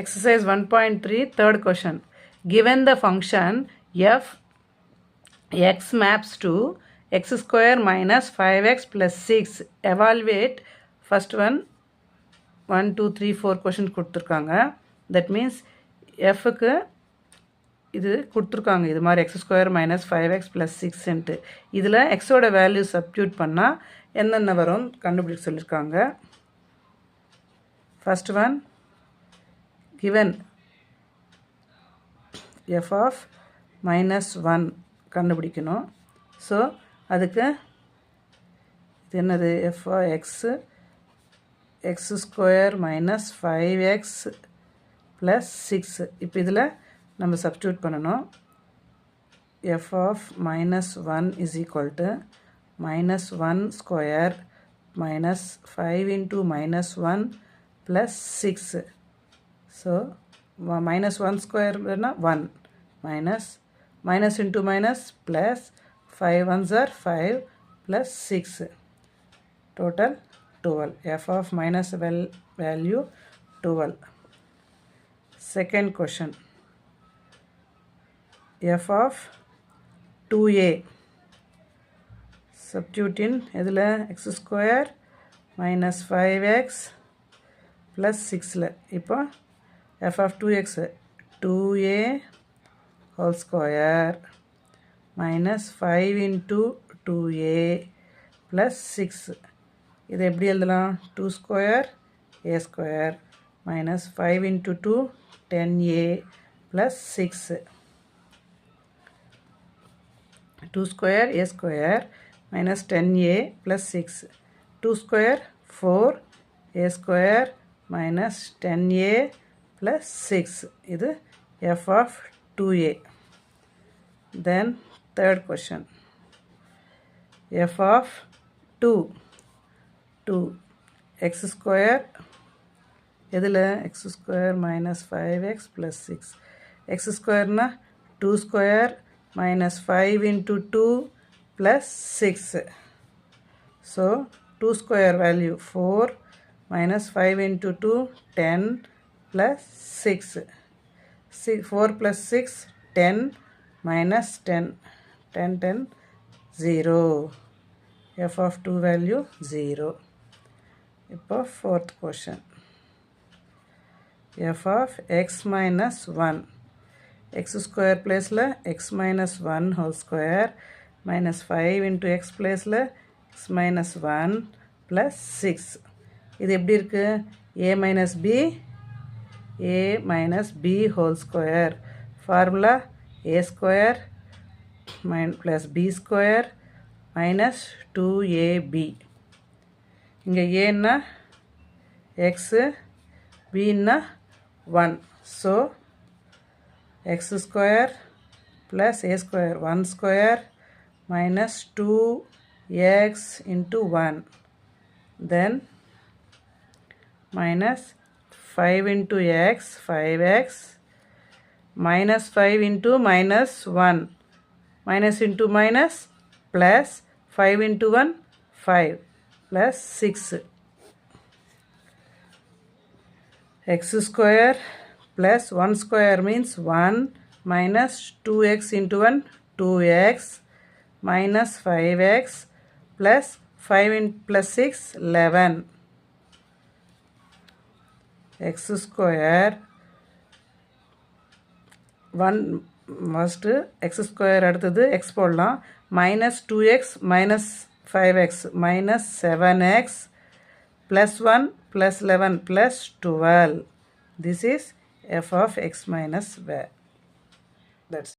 Exercise 1.3, third question. Given the function f x maps to x square minus 5x plus 6, evaluate first one 1 2 3 4 questions கொடுத்துருக்காங்க. That means fக்கு இது கொடுத்துருக்காங்க, இது மாதிரி X square minus 5x plus 6 இதில் எக்ஸோட value substitute பண்ணால் என்னென்ன வரும் கண்டுபிடிக்க சொல்லியிருக்காங்க. First one, given f of minus 1 கண்டுபிடிக்கணும். ஸோ அதுக்கு இது என்னது, f of x square minus 5x plus 6. இப்போ இதில் நம்ம சப்ஸ்டியூட் பண்ணணும். f of minus 1 is equal to minus 1 square minus 5 into minus 1 plus 6. So minus 1 square is 1 minus into minus plus 5 ones are 5 plus 6. Total 12. f of minus value 12. Second question. f of 2a substitute in இதில் x square minus 5x plus 6. இப்போ f of 2x 2a whole square minus 5 into 2a plus 6. இது எப்படி எழுதலாம், 2 square a square minus 5 into 2 10a plus 6. 2 square a square minus 10a plus 6. 2 square 4 a square minus 10a plus 6. இது f of 2a. Then third question. f of 2 x square இதில் x square minus 5x plus 6. x square na 2 square minus 5 into 2 plus 6. So 2 square value 4 minus 5 into 2 10 plus 6. 4 plus 6 10 minus 10 10 0. f of 2 value 0. இப்போ fourth question. f of x minus 1. x square place la x minus 1 whole square minus 5 into x place la x minus 1 plus 6. இது எப்படி இருக்கு, a minus b whole square. Formula a square plus b square minus 2ab. இங்கே a ன்னா x, b ன்னா 1. So x square plus a square 1 square minus 2x into 1. Then minus 5 into x 5x minus 5 into minus 1 minus into minus plus 5 into 1 5 plus 6. x square plus 1 square means 1 minus 2x into 1 2x minus 5x plus 5 plus 6 11. x square 1 first x square அடுத்தது x போடலாம், minus 2x minus 5x minus 7x plus 1 plus 11 plus 12. This is f of x minus y. That's